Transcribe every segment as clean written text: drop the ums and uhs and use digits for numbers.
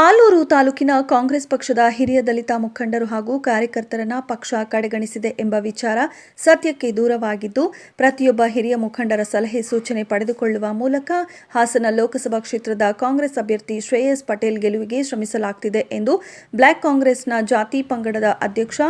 ಆಲೂರು ತಾಲೂಕಿನ ಕಾಂಗ್ರೆಸ್ ಪಕ್ಷದ ಹಿರಿಯ ದಲಿತ ಮುಖಂಡರು ಹಾಗೂ ಕಾರ್ಯಕರ್ತರನ್ನ ಪಕ್ಷ ಕಡೆಗಣಿಸಿದೆ ಎಂಬ ವಿಚಾರ ಸತ್ಯಕ್ಕೆ ದೂರವಾಗಿದ್ದು, ಪ್ರತಿಯೊಬ್ಬ ಹಿರಿಯ ಮುಖಂಡರ ಸಲಹೆ ಸೂಚನೆ ಪಡೆದುಕೊಳ್ಳುವ ಮೂಲಕ ಹಾಸನ ಲೋಕಸಭಾ ಕ್ಷೇತ್ರದ ಕಾಂಗ್ರೆಸ್ ಅಭ್ಯರ್ಥಿ ಶ್ರೇಯಸ್ ಪಟೇಲ್ ಗೆಲುವಿಗೆ ಶ್ರಮಿಸಲಾಗುತ್ತಿದೆ ಎಂದು ಬ್ಲಾಕ್ ಕಾಂಗ್ರೆಸ್ನ ಜಾತಿ ಪಂಗಡದ ಅಧ್ಯಕ್ಷ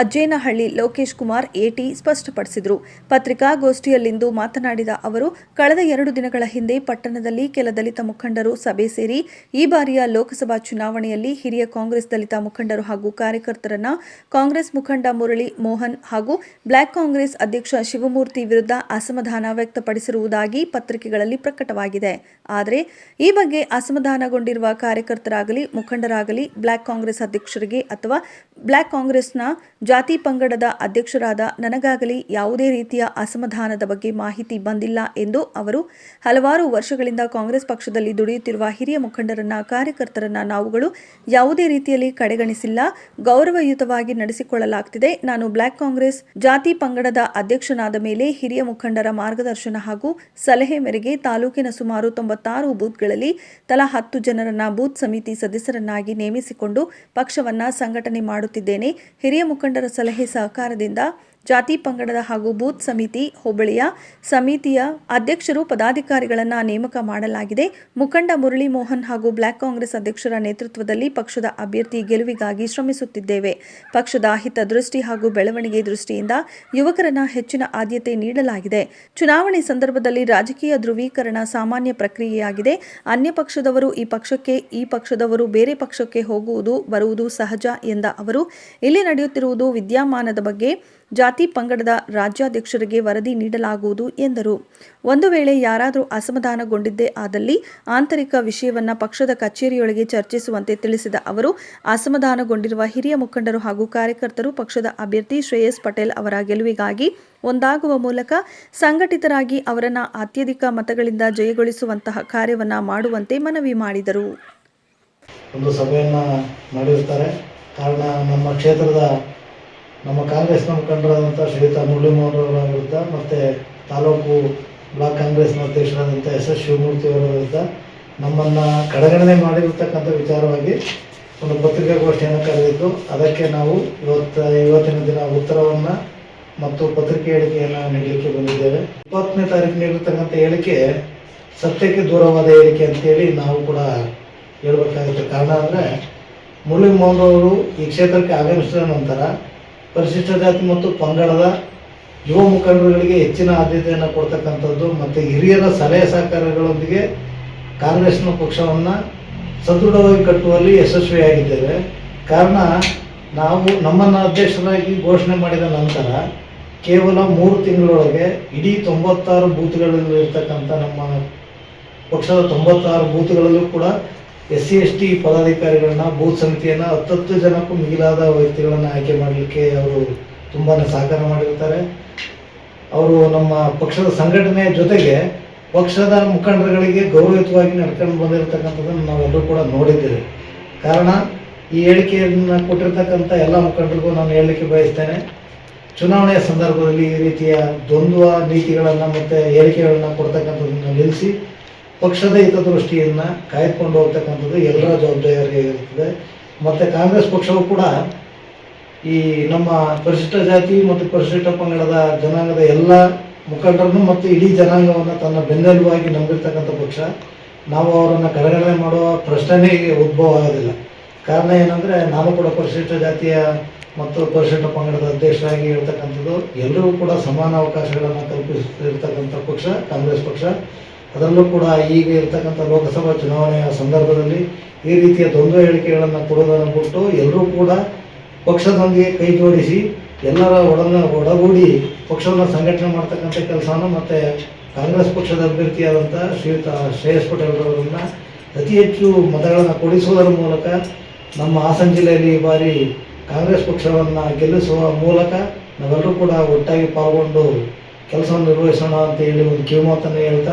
ಅಜ್ಜೇನಹಳ್ಳಿ ಲೋಕೇಶ್ ಕುಮಾರ್ ಎಟಿ ಸ್ಪಷ್ಟಪಡಿಸಿದರು. ಪತ್ರಿಕಾಗೋಷ್ಠಿಯಲ್ಲಿಂದು ಮಾತನಾಡಿದ ಅವರು, ಕಳೆದ 2 ದಿನಗಳ ಹಿಂದೆ ಪಟ್ಟಣದಲ್ಲಿ ಕೆಲ ದಲಿತ ಮುಖಂಡರು ಸಭೆ ಸೇರಿ ಈ ಬಾರಿಯ ಲೋಕಸಭಾ ಚುನಾವಣೆಯಲ್ಲಿ ಹಿರಿಯ ಕಾಂಗ್ರೆಸ್ ದಲಿತ ಮುಖಂಡರು ಹಾಗೂ ಕಾರ್ಯಕರ್ತರನ್ನ ಕಾಂಗ್ರೆಸ್ ಮುಖಂಡ ಮುರಳಿ ಮೋಹನ್ ಹಾಗೂ ಬ್ಲಾಕ್ ಕಾಂಗ್ರೆಸ್ ಅಧ್ಯಕ್ಷ ಶಿವಮೂರ್ತಿ ವಿರುದ್ಧ ಅಸಮಾಧಾನ ವ್ಯಕ್ತಪಡಿಸಿರುವುದಾಗಿ ಪತ್ರಿಕೆಗಳಲ್ಲಿ ಪ್ರಕಟವಾಗಿದೆ. ಆದರೆ ಈ ಬಗ್ಗೆ ಅಸಮಾಧಾನಗೊಂಡಿರುವ ಕಾರ್ಯಕರ್ತರಾಗಲಿ ಮುಖಂಡರಾಗಲಿ ಬ್ಲಾಕ್ ಕಾಂಗ್ರೆಸ್ ಅಧ್ಯಕ್ಷರಿಗೆ ಅಥವಾ ಬ್ಲಾಕ್ ಕಾಂಗ್ರೆಸ್ನ ಜಾತಿ ಪಂಗಡದ ಅಧ್ಯಕ್ಷರಾದ ನನಗಾಗಲಿ ಯಾವುದೇ ರೀತಿಯ ಅಸಮಾಧಾನದ ಬಗ್ಗೆ ಮಾಹಿತಿ ಬಂದಿಲ್ಲ ಎಂದು ಅವರು ಹಲವಾರು ವರ್ಷಗಳಿಂದ ಕಾಂಗ್ರೆಸ್ ಪಕ್ಷದಲ್ಲಿ ದುಡಿಯುತ್ತಿರುವ ಹಿರಿಯ ಮುಖಂಡರನ್ನ ಕಾರ್ಯಕರ್ತರನ್ನ ನಾವುಗಳು ಯಾವುದೇ ರೀತಿಯಲ್ಲಿ ಕಡೆಗಣಿಸಿಲ್ಲ, ಗೌರವಯುತವಾಗಿ ನಡೆಸಿಕೊಳ್ಳಲಾಗುತ್ತಿದೆ. ನಾನು ಬ್ಲಾಕ್ ಕಾಂಗ್ರೆಸ್ ಜಾತಿ ಪಂಗಡದ ಅಧ್ಯಕ್ಷನಾದ ಮೇಲೆ ಹಿರಿಯ ಮುಖಂಡರ ಮಾರ್ಗದರ್ಶನ ಹಾಗೂ ಸಲಹೆ ಮೇರೆಗೆ ತಾಲೂಕಿನ ಸುಮಾರು 96 ಬೂತ್ಗಳಲ್ಲಿ ತಲಾ 10 ಜನರನ್ನ ಬೂತ್ ಸಮಿತಿ ಸದಸ್ಯರನ್ನಾಗಿ ನೇಮಿಸಿಕೊಂಡು ಪಕ್ಷವನ್ನ ಸಂಘಟನೆ ಮಾಡುತ್ತಿದ್ದೇನೆ. ಹಿರಿಯ ಮುಖಂಡರ ಸಲಹೆ ಸಹಕಾರದಿಂದ ಜಾತಿ ಪಂಗಡದ ಹಾಗೂ ಬೂತ್ ಸಮಿತಿ ಹೋಬಳಿಯ ಸಮಿತಿಯ ಅಧ್ಯಕ್ಷರು ಪದಾಧಿಕಾರಿಗಳನ್ನು ನೇಮಕ ಮಾಡಲಾಗಿದೆ. ಮುಖಂಡ ಮುರಳಿ ಮೋಹನ್ ಹಾಗೂ ಬ್ಲಾಕ್ ಕಾಂಗ್ರೆಸ್ ಅಧ್ಯಕ್ಷರ ನೇತೃತ್ವದಲ್ಲಿ ಪಕ್ಷದ ಅಭ್ಯರ್ಥಿ ಗೆಲುವಿಗಾಗಿ ಶ್ರಮಿಸುತ್ತಿದ್ದೇವೆ. ಪಕ್ಷದ ಹಿತದೃಷ್ಟಿ ಹಾಗೂ ಬೆಳವಣಿಗೆ ದೃಷ್ಟಿಯಿಂದ ಯುವಕರನ್ನ ಹೆಚ್ಚಿನ ಆದ್ಯತೆ ನೀಡಲಾಗಿದೆ. ಚುನಾವಣೆ ಸಂದರ್ಭದಲ್ಲಿ ರಾಜಕೀಯ ಧ್ರುವೀಕರಣ ಸಾಮಾನ್ಯ ಪ್ರಕ್ರಿಯೆಯಾಗಿದೆ. ಅನ್ಯ ಪಕ್ಷದವರು ಈ ಪಕ್ಷದವರು ಬೇರೆ ಪಕ್ಷಕ್ಕೆ ಹೋಗುವುದು ಬರುವುದು ಸಹಜ ಎಂದ ಅವರು, ಇಲ್ಲಿ ನಡೆಯುತ್ತಿರುವುದು ವಿದ್ಯಮಾನದ ಬಗ್ಗೆ ಜಾತಿ ಪಂಗಡದ ರಾಜ್ಯಾಧ್ಯಕ್ಷರಿಗೆ ವರದಿ ನೀಡಲಾಗುವುದು ಎಂದರು. ಒಂದು ವೇಳೆ ಯಾರಾದರೂ ಅಸಮಾಧಾನಗೊಂಡಿದ್ದೇ ಆದಲ್ಲಿ ಆಂತರಿಕ ವಿಷಯವನ್ನ ಪಕ್ಷದ ಕಚೇರಿಯೊಳಗೆ ಚರ್ಚಿಸುವಂತೆ ತಿಳಿಸಿದ ಅವರು, ಅಸಮಾಧಾನಗೊಂಡಿರುವ ಹಿರಿಯ ಮುಖಂಡರು ಹಾಗೂ ಕಾರ್ಯಕರ್ತರು ಪಕ್ಷದ ಅಭ್ಯರ್ಥಿ ಶ್ರೇಯಸ್ ಪಟೇಲ್ ಅವರ ಗೆಲುವಿಗಾಗಿ ಒಂದಾಗುವ ಮೂಲಕ ಸಂಘಟಿತರಾಗಿ ಅವರನ್ನ ಅತ್ಯಧಿಕ ಮತಗಳಿಂದ ಜಯಗೊಳಿಸುವಂತಹ ಕಾರ್ಯವನ್ನ ಮಾಡುವಂತೆ ಮನವಿ ಮಾಡಿದರು. ಒಂದು ಸಭೆಯನ್ನು ಮಾಡಿರ್ತಾರೆ. ಕಾರಣ ನಮ್ಮ ಕ್ಷೇತ್ರದ ನಮ್ಮ ಕಾಂಗ್ರೆಸ್ನ ಮುಖಂಡರಾದಂಥ ಶ್ರೀಯುತ ಮುರಳಿ ಮೋಹನ್ ಅವರ ವಿರುದ್ಧ ಮತ್ತು ತಾಲೂಕು ಬ್ಲಾಕ್ ಕಾಂಗ್ರೆಸ್ನ ಅಧ್ಯಕ್ಷರಾದಂಥ ಎಸ್ ಶಿವಮೂರ್ತಿ ಅವರ ವಿರುದ್ಧ ನಮ್ಮನ್ನು ಕಡೆಗಣನೆ ಮಾಡಿರತಕ್ಕಂಥ ವಿಚಾರವಾಗಿ ಒಂದು ಪತ್ರಿಕಾಗೋಷ್ಠಿಯನ್ನು ಕರೆದಿದ್ದು, ಅದಕ್ಕೆ ನಾವು ಇವತ್ತಿನ ದಿನ ಉತ್ತರವನ್ನು ಮತ್ತು ಪತ್ರಿಕೆ ಹೇಳಿಕೆಯನ್ನು ನೀಡಲಿಕ್ಕೆ ಬಂದಿದ್ದೇವೆ. 20ನೇ ತಾರೀಕು ನೀಡಿರ್ತಕ್ಕಂಥ ಹೇಳಿಕೆ ಸತ್ಯಕ್ಕೆ ದೂರವಾದ ಹೇಳಿಕೆ ಅಂತೇಳಿ ನಾವು ಕೂಡ ಹೇಳಬೇಕಾಗುತ್ತೆ. ಕಾರಣ ಅಂದರೆ ಮುರಳಿ ಮೋಹನ್ ಅವರು ಈ ಕ್ಷೇತ್ರಕ್ಕೆ ಆಗಮಿಸಿದ ನಂತರ ಪರಿಶಿಷ್ಟ ಜಾತಿ ಮತ್ತು ಪಂಗಡದ ಯುವ ಮುಖಂಡರುಗಳಿಗೆ ಹೆಚ್ಚಿನ ಆದ್ಯತೆಯನ್ನು ಕೊಡ್ತಕ್ಕಂಥದ್ದು ಮತ್ತು ಹಿರಿಯರ ಸಲಹೆ ಸಹಕಾರಗಳೊಂದಿಗೆ ಕಾಂಗ್ರೆಸ್ನ ಪಕ್ಷವನ್ನು ಸದೃಢವಾಗಿ ಕಟ್ಟುವಲ್ಲಿ ಯಶಸ್ವಿಯಾಗಿದ್ದೇವೆ. ಕಾರಣ ನಾವು ನಮ್ಮನ್ನು ಅಧ್ಯಕ್ಷರಾಗಿ ಘೋಷಣೆ ಮಾಡಿದ ನಂತರ ಕೇವಲ 3 ತಿಂಗಳೊಳಗೆ ಇಡೀ 96 ಬೂತ್ಗಳಲ್ಲಿ ಇರ್ತಕ್ಕಂಥ ನಮ್ಮ ಪಕ್ಷದ 96 ಬೂತ್ಗಳಲ್ಲೂ ಕೂಡ SC/ST ಪದಾಧಿಕಾರಿಗಳನ್ನ ಬೂತ್ ಸಮಿತಿಯನ್ನು 10 ಜನಕ್ಕೂ ಮಿಗಿಲಾದ ವ್ಯಕ್ತಿಗಳನ್ನು ಆಯ್ಕೆ ಮಾಡಲಿಕ್ಕೆ ಅವರು ತುಂಬಾ ಸಹಕಾರ ಮಾಡಿರ್ತಾರೆ. ಅವರು ನಮ್ಮ ಪಕ್ಷದ ಸಂಘಟನೆಯ ಜೊತೆಗೆ ಪಕ್ಷದ ಮುಖಂಡರುಗಳಿಗೆ ಗೌರವಯುತವಾಗಿ ನಡ್ಕೊಂಡು ಬಂದಿರತಕ್ಕಂಥದ್ದನ್ನು ನಾವೆಲ್ಲರೂ ಕೂಡ ನೋಡಿದ್ದೇವೆ. ಕಾರಣ ಈ ಹೇಳಿಕೆಯನ್ನು ಕೊಟ್ಟಿರ್ತಕ್ಕಂಥ ಎಲ್ಲ ಮುಖಂಡರಿಗೂ ನಾನು ಹೇಳಲಿಕ್ಕೆ ಬಯಸ್ತೇನೆ, ಚುನಾವಣೆಯ ಸಂದರ್ಭದಲ್ಲಿ ಈ ರೀತಿಯ ದ್ವಂದ್ವ ನೀತಿಗಳನ್ನು ಮತ್ತು ಹೇಳಿಕೆಗಳನ್ನು ಕೊಡ್ತಕ್ಕಂಥದ್ದನ್ನು ನಿಲ್ಲಿಸಿ ಪಕ್ಷದ ಹಿತದೃಷ್ಟಿಯನ್ನು ಕಾಯ್ದುಕೊಂಡು ಹೋಗ್ತಕ್ಕಂಥದ್ದು ಎಲ್ಲರ ಜವಾಬ್ದಾರಿಯಾಗಿರುತ್ತದೆ. ಮತ್ತು ಕಾಂಗ್ರೆಸ್ ಪಕ್ಷವು ಕೂಡ ಈ ನಮ್ಮ ಪರಿಶಿಷ್ಟ ಜಾತಿ ಮತ್ತು ಪರಿಶಿಷ್ಟ ಪಂಗಡದ ಜನಾಂಗದ ಎಲ್ಲ ಮುಖಂಡರನ್ನು ಮತ್ತು ಇಡೀ ಜನಾಂಗವನ್ನು ತನ್ನ ಬೆನ್ನೆಲುಬಾಗಿ ನಂಬಿರ್ತಕ್ಕಂಥ ಪಕ್ಷ. ನಾವು ಅವರನ್ನು ಕಡೆಗಣನೆ ಮಾಡುವ ಪ್ರಶ್ನೆನೇ ಉದ್ಭವ ಆಗೋದಿಲ್ಲ. ಕಾರಣ ಏನಂದರೆ, ನಾನು ಕೂಡ ಪರಿಶಿಷ್ಟ ಜಾತಿಯ ಮತ್ತು ಪರಿಶಿಷ್ಟ ಪಂಗಡದ ಅಧ್ಯಕ್ಷರಾಗಿ ಹೇಳ್ತಕ್ಕಂಥದ್ದು, ಎಲ್ಲರಿಗೂ ಕೂಡ ಸಮಾನ ಅವಕಾಶಗಳನ್ನು ಕಲ್ಪಿಸಿರ್ತಕ್ಕಂಥ ಪಕ್ಷ ಕಾಂಗ್ರೆಸ್ ಪಕ್ಷ. ಅದರಲ್ಲೂ ಕೂಡ ಈಗ ಇರ್ತಕ್ಕಂಥ ಲೋಕಸಭಾ ಚುನಾವಣೆಯ ಸಂದರ್ಭದಲ್ಲಿ ಈ ರೀತಿಯ ದ್ವಂದ್ವ ಹೇಳಿಕೆಗಳನ್ನು ಕೊಡೋದನ್ನು ಬಿಟ್ಟು ಎಲ್ಲರೂ ಕೂಡ ಪಕ್ಷದೊಂದಿಗೆ ಕೈ ಜೋಡಿಸಿ ಎಲ್ಲರ ಒಡಗೂಡಿ ಪಕ್ಷವನ್ನು ಸಂಘಟನೆ ಮಾಡ್ತಕ್ಕಂಥ ಕೆಲಸವನ್ನು ಮತ್ತು ಕಾಂಗ್ರೆಸ್ ಪಕ್ಷದ ಅಭ್ಯರ್ಥಿಯಾದಂಥ ಶ್ರೀಯುತ ಶ್ರೇಯಸ್ ಪಟೇಲ್ ಅವರನ್ನು ಅತಿ ಹೆಚ್ಚು ಮತಗಳನ್ನು ಕೊಡಿಸುವುದರ ಮೂಲಕ ನಮ್ಮ ಹಾಸನ ಜಿಲ್ಲೆಯಲ್ಲಿ ಈ ಬಾರಿ ಕಾಂಗ್ರೆಸ್ ಪಕ್ಷವನ್ನು ಗೆಲ್ಲಿಸುವ ಮೂಲಕ ನಾವೆಲ್ಲರೂ ಕೂಡ ಒಟ್ಟಾಗಿ ಪಾಲ್ಗೊಂಡು ಕೆಲಸವನ್ನು ನಿರ್ವಹಿಸೋಣ ಅಂತ ಹೇಳಿ ಒಂದು ಕಿವಿಮಾತನ್ನು ಹೇಳ್ತಾ